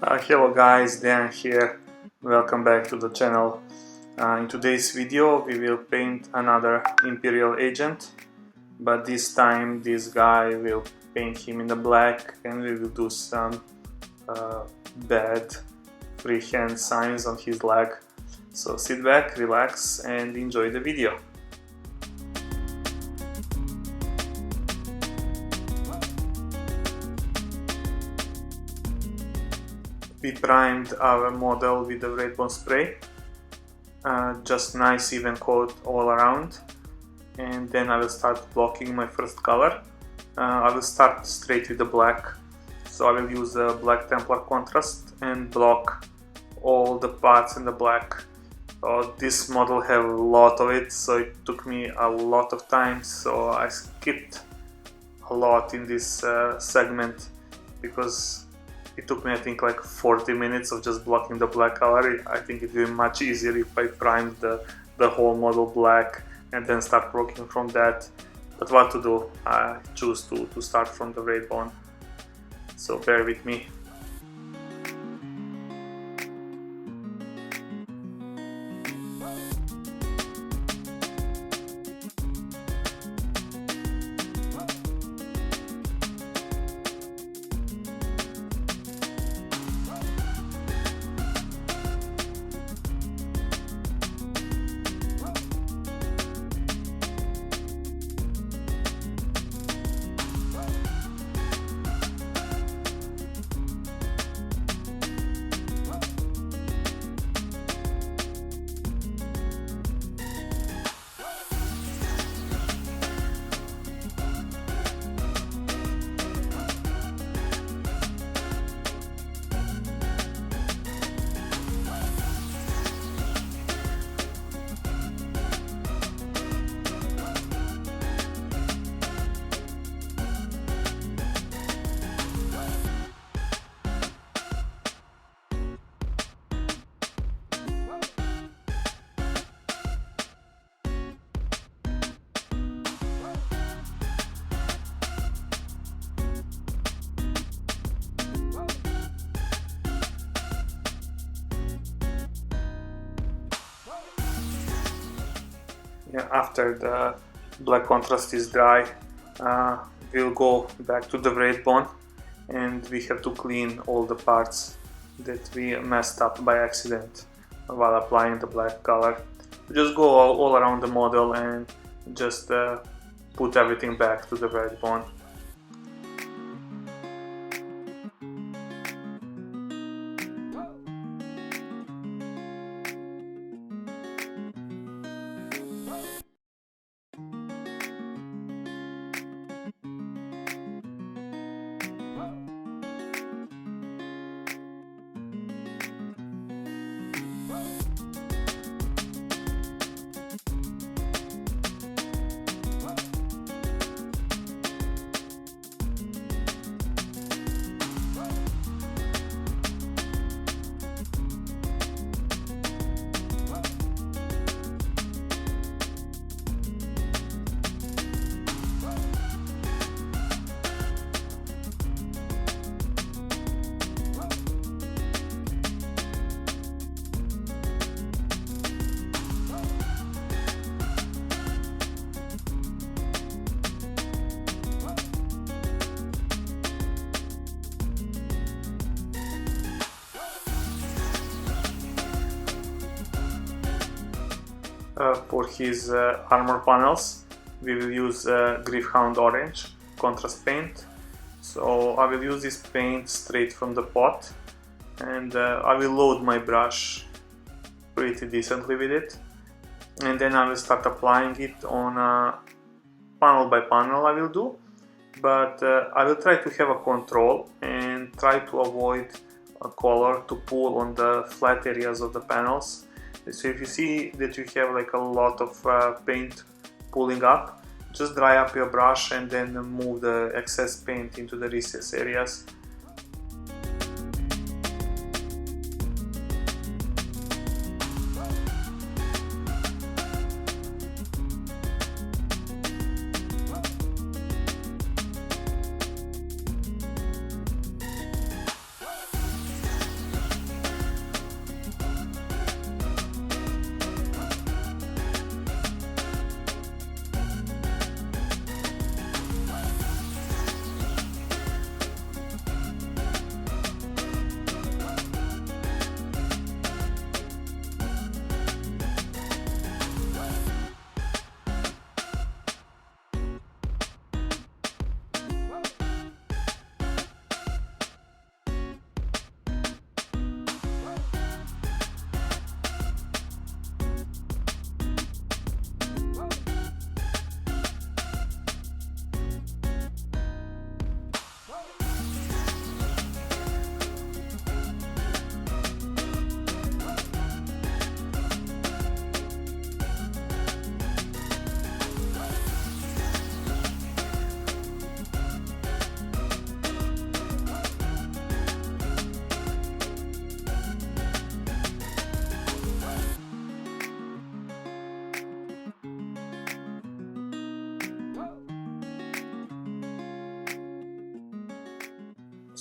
Hello guys, Dan here. Welcome back to the channel. In today's video we will paint another Imperial Agent, but this time this guy will paint him in the black and we will do some bad freehand signs on his leg. So sit back, relax and enjoy the video. We primed our model with the Wraithbone spray, just nice even coat all around, and then I will start blocking my first color. I will start straight with the black, so I will use the black Templar contrast and block all the parts in the black. This model have a lot of it, so it took me a lot of time, so I skipped a lot in this segment because it took me, I think, like 40 minutes of just blocking the black color. I think it would be much easier if I primed the whole model black and then start working from that. But what to do? I choose to start from the Wraithbone. So bear with me. After the black contrast is dry, we'll go back to the Wraithbone and we have to clean all the parts that we messed up by accident while applying the black color. Just go all around the model and just put everything back to the Wraithbone. For his armor panels, we will use Gryph-Hound Orange contrast paint. So I will use this paint straight from the pot, and I will load my brush pretty decently with it, and then I will start applying it on panel by panel I will do, but I will try to have a control and try to avoid a color to pull on the flat areas of the panels. So if you see that you have like a lot of paint pulling up, just dry up your brush and then move the excess paint into the recess areas.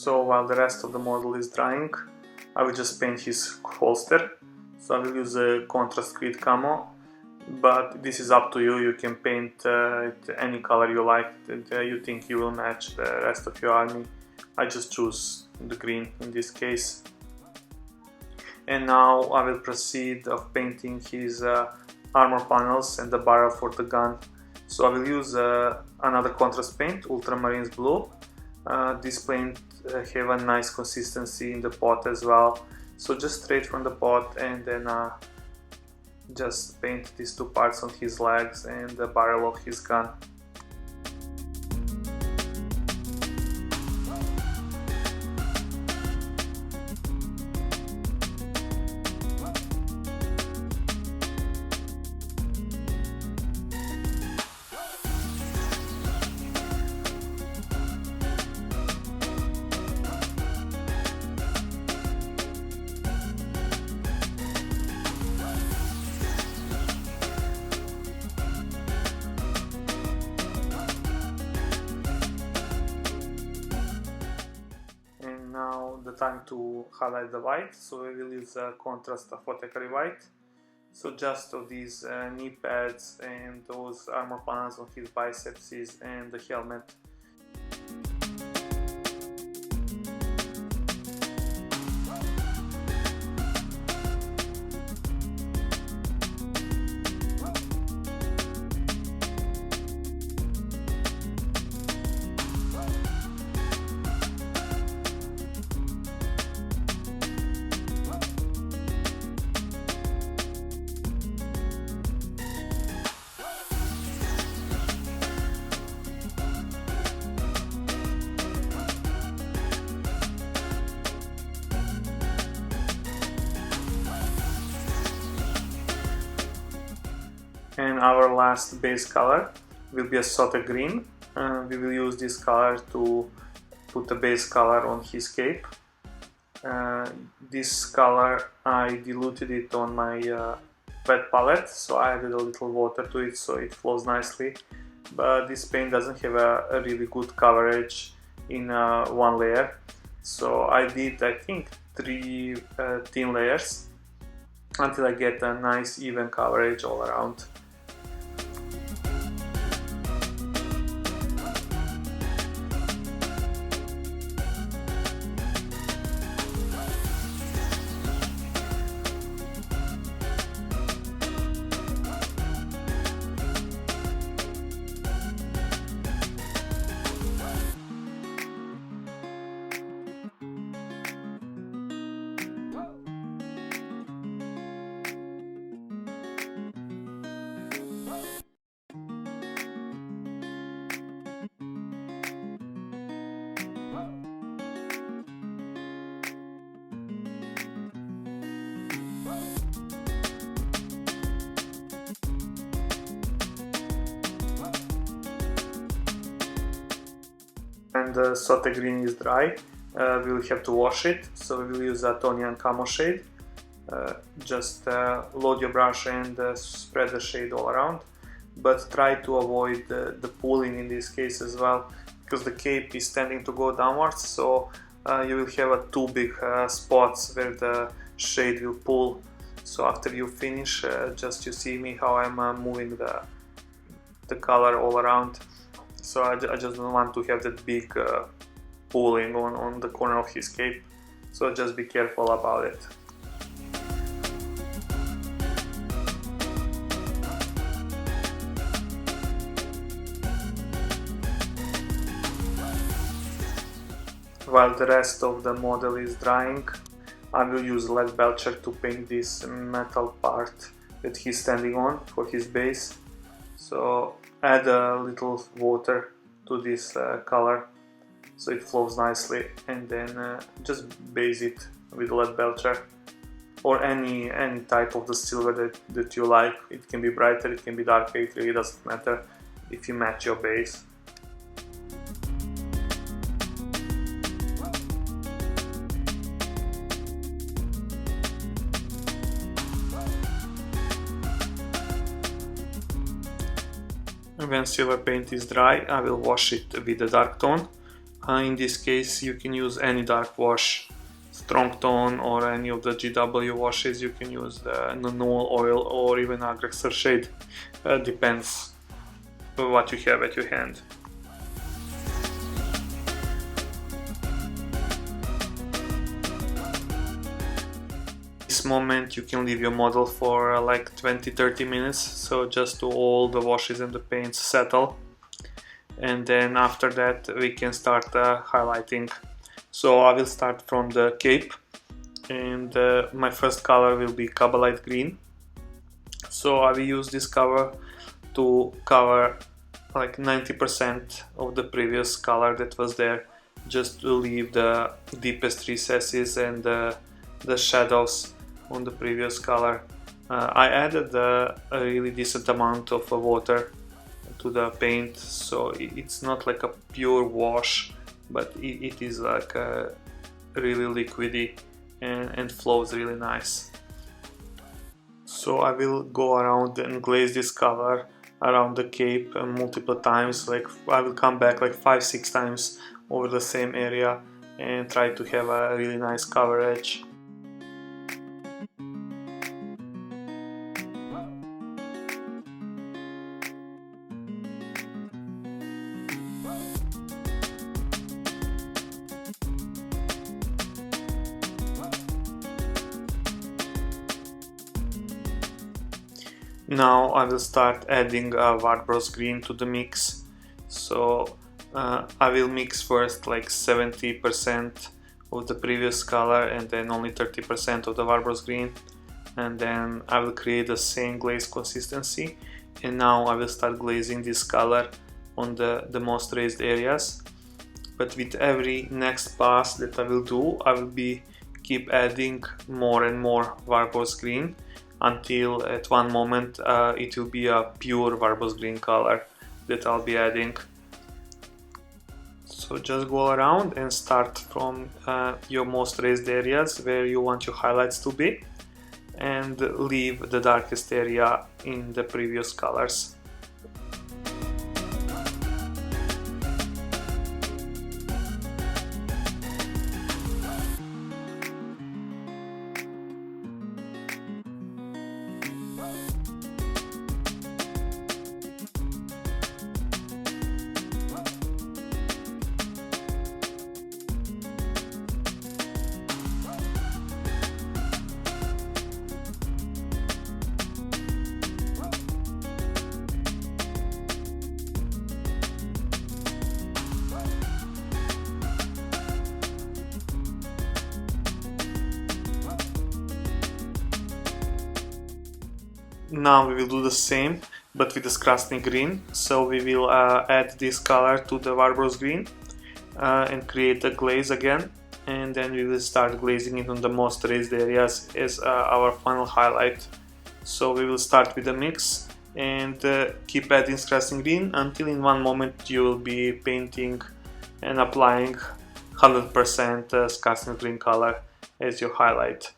So while the rest of the model is drying, I will just paint his holster. So I will use a contrast grid camo, but this is up to you. You can paint it any color you like that you think you will match the rest of your army. I just choose the green in this case. And now I will proceed of painting his armor panels and the barrel for the gun. So I will use another contrast paint, Ultramarines Blue. This paint have a nice consistency in the pot as well. So just straight from the pot, and then just paint these two parts on his legs and the barrel of his gun. Now the time to highlight the white, so we will use a contrast Apothecary white. So just of these knee pads and those armor panels on his biceps and the helmet. And our last base color will be a Sotek Green. We will use this color to put a base color on his cape. This color I diluted it on my wet palette, so I added a little water to it so it flows nicely. But this paint doesn't have a really good coverage in one layer, so I did, I think, 3 thin layers until I get a nice even coverage all around. And the Sotek Green is dry, we will have to wash it, so we will use a Tonian Camo shade. Just load your brush and spread the shade all around, but try to avoid the pulling in this case as well, because the cape is tending to go downwards, so you will have two big spots where the shade will pull. So after you finish, just you see me how I'm moving the color all around. So I just don't want to have that big pulling on the corner of his cape, so just be careful about it. While the rest of the model is drying, I will use Leadbelcher to paint this metal part that he's standing on for his base. So add a little water to this color so it flows nicely, and then just base it with Leadbelcher or any type of the silver that you like. It can be brighter, it can be darker, it really doesn't matter if you match your base. When silver paint is dry, I will wash it with a dark tone. In this case you can use any dark wash, strong tone or any of the GW washes. You can use the Null oil or even Agrexer shade, depends what you have at your hand. This moment you can leave your model for like 20-30 minutes, so just to all the washes and the paints settle, and then after that we can start highlighting. So I will start from the cape, and my first color will be Kabalite Green. So I will use this color to cover like 90% of the previous color that was there, just to leave the deepest recesses and the shadows on the previous color. I added a really decent amount of water to the paint, so it's not like a pure wash, but it is like really liquidy and flows really nice. So I will go around and glaze this color around the cape multiple times. Like I will come back like 5-6 times over the same area and try to have a really nice coverage. Now I will start adding Warboss Green to the mix. So I will mix first like 70% of the previous color and then only 30% of the Warboss Green, and then I will create the same glaze consistency, and now I will start glazing this color on the most raised areas. But with every next pass that I will do, I will keep adding more and more Warboss Green, until at one moment it will be a pure Warboss Green color that I'll be adding. So just go around and start from your most raised areas where you want your highlights to be, and leave the darkest area in the previous colors. Now we will do the same, but with the Skarsnik Green. So we will add this color to the Warboss Green and create the glaze again, and then we will start glazing it on the most raised areas as our final highlight. So we will start with the mix and keep adding Skarsnik Green until in one moment you will be painting and applying 100% Skarsnik Green color as your highlight.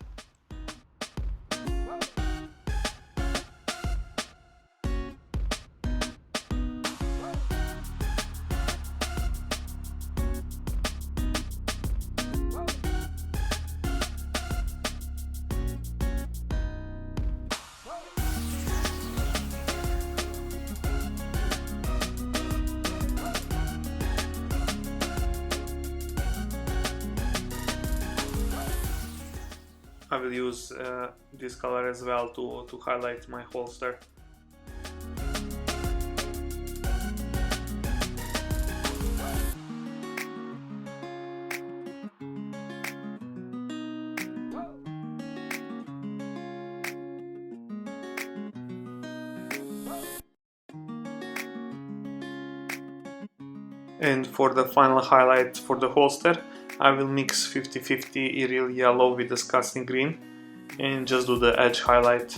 I will use this color as well to highlight my holster. And for the final highlight for the holster, I will mix 50-50 Yriel Yellow with the Skarsnik Green and just do the edge highlight.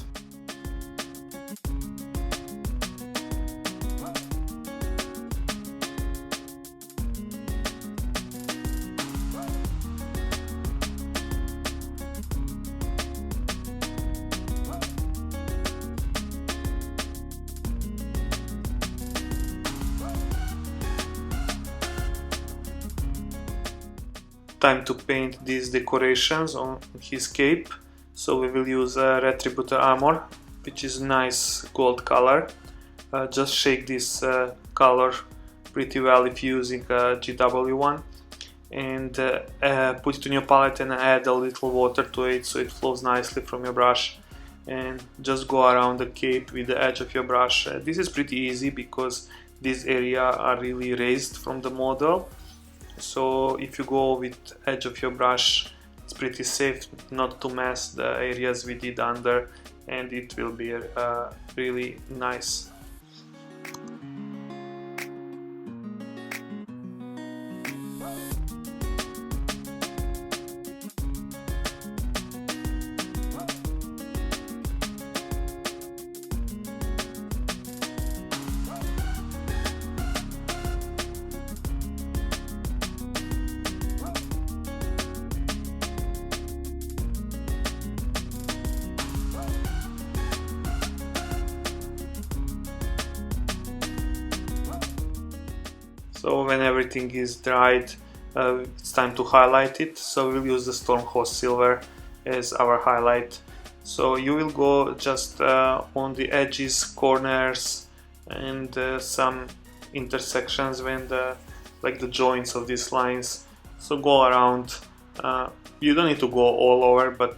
time to paint these decorations on his cape. So we will use Retributor Armour, which is nice gold color. Just shake this color pretty well if you're using a GW1, and put it on your palette and add a little water to it so it flows nicely from your brush, and just go around the cape with the edge of your brush. This is pretty easy because these areas are really raised from the model, so if you go with edge of your brush, it's pretty safe not to mess the areas we did under, and it will be really nice. So when everything is dried, it's time to highlight it. So we'll use the Stormhost Silver as our highlight. So you will go just on the edges, corners, and some intersections when like the joints of these lines. So go around. You don't need to go all over, but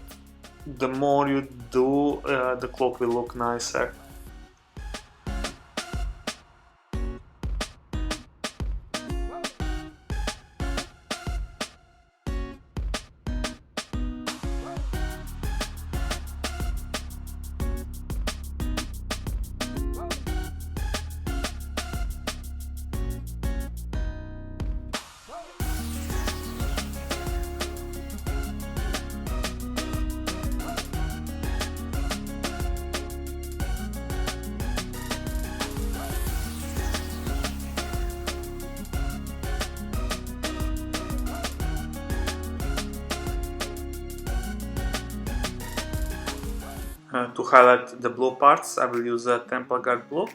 the more you do, the cloak will look nicer. To highlight the blue parts, I will use a Templar blue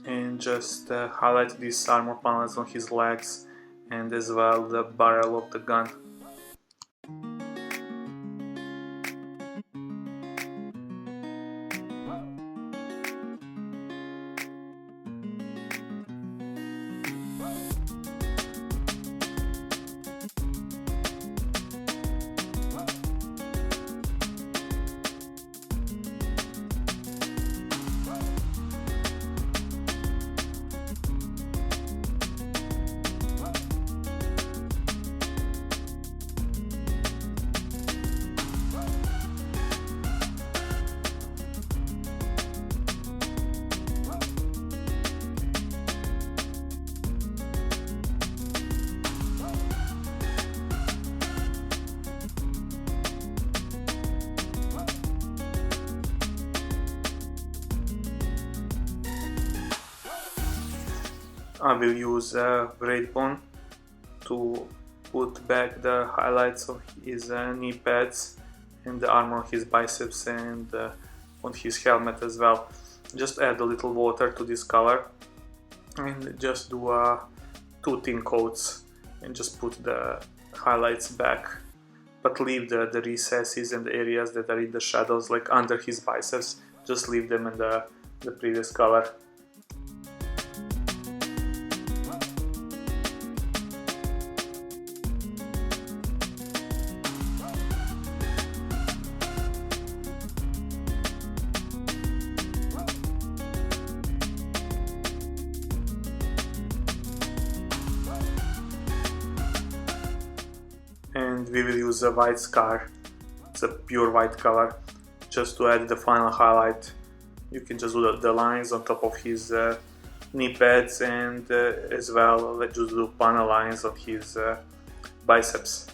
and just highlight these armor panels on his legs and as well the barrel of the gun. I will use Wraithbone to put back the highlights of his knee pads and the armor on his biceps and on his helmet as well. Just add a little water to this color and just do 2 thin coats and just put the highlights back, but leave the recesses and the areas that are in the shadows, like under his biceps, just leave them in the previous color. And we will use a white scar. It's a pure white color, just to add the final highlight. You can just do the lines on top of his knee pads, and as well let's just do panel lines on his biceps.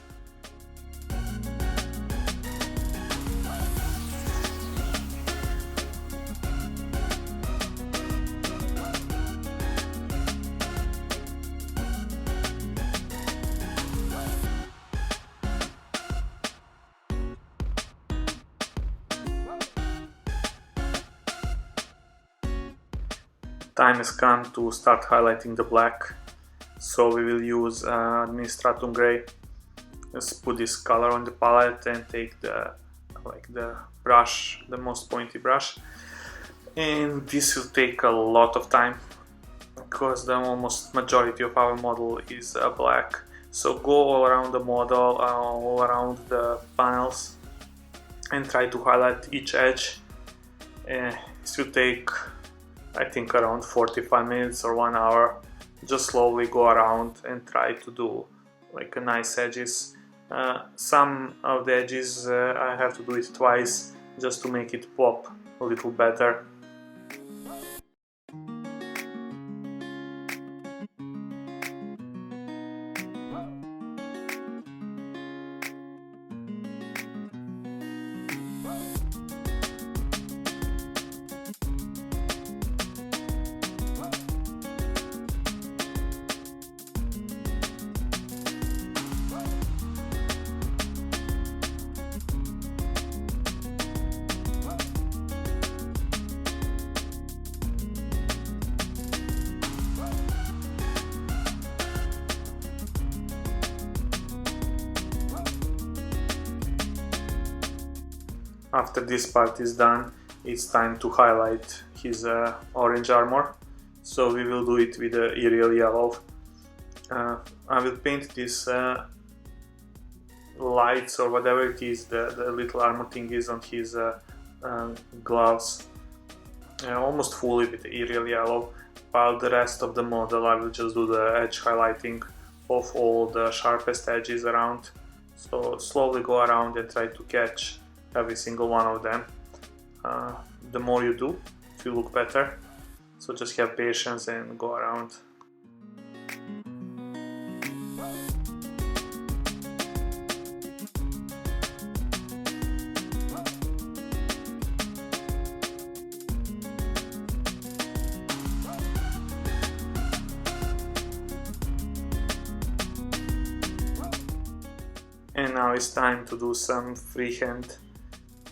Time has come to start highlighting the black, so we will use Administratum Grey just put this color on the palette and take the brush, the most pointy brush, and this will take a lot of time because the almost majority of our model is black. So go all around the model, all around the panels, and try to highlight each edge. This will take, I think, around 45 minutes or 1 hour. Just slowly go around and try to do like a nice edges. Some of the edges I have to do it twice just to make it pop a little better. After this part is done, it's time to highlight his orange armor. So we will do it with the Yriel Yellow. I will paint this lights or whatever it is, the little armor thing is on his gloves, almost fully with the Yriel Yellow, while the rest of the model I will just do the edge highlighting of all the sharpest edges around. So slowly go around and try to catch every single one of them. The more you do, it will look better. So just have patience and go around. And now it's time to do some freehand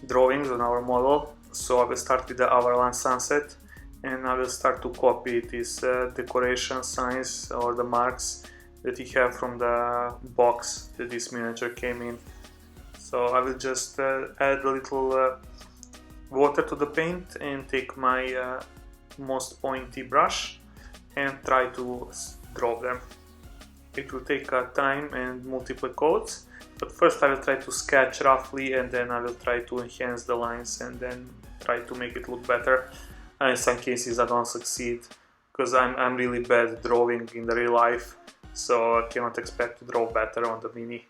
drawings on our model. So I will start with the Averland Sunset, and I will start to copy these decoration signs or the marks that you have from the box that this miniature came in. So I will just add a little water to the paint and take my most pointy brush and try to draw them. It will take time and multiple coats, but first I will try to sketch roughly, and then I will try to enhance the lines and then try to make it look better. In some cases I don't succeed because I'm really bad at drawing in the real life, so I cannot expect to draw better on the mini.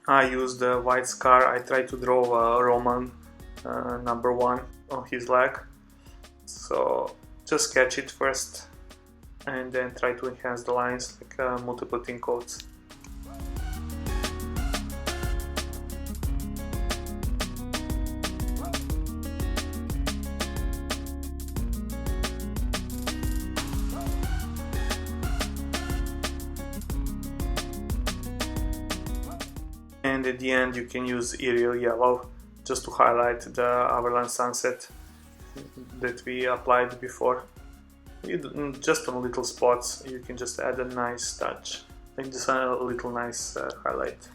I used the white scar. I tried to draw a Roman number 1 on his leg. So just sketch it first and then try to enhance the lines like multiple thin coats. And at the end you can use Yriel Yellow just to highlight the Averland Sunset that we applied before. Just on little spots you can just add a nice touch, like just a little nice highlight.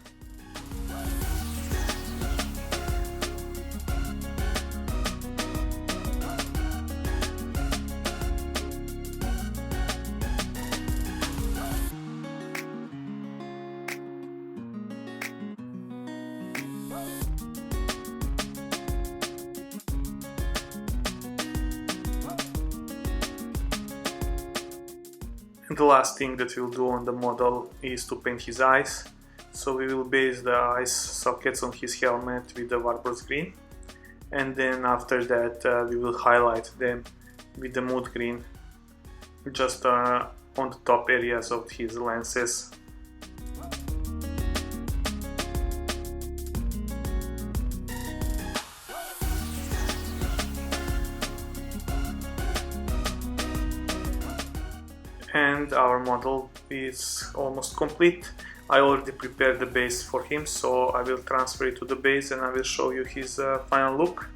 The last thing that we'll do on the model is to paint his eyes. So we will base the eyes sockets on his helmet with the Warboss Green, and then after that we will highlight them with the Moot Green just on the top areas of his lenses. And our model is almost complete. I already prepared the base for him, so I will transfer it to the base and I will show you his final look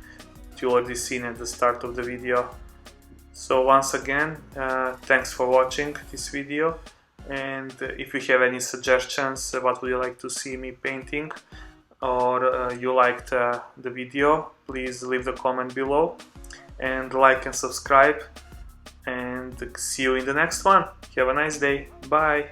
that you already seen at the start of the video. So once again, thanks for watching this video, and if you have any suggestions, what would you like to see me painting, or you liked the video, please leave the comment below and like and subscribe, and see you in the next one. Have a nice day. Bye.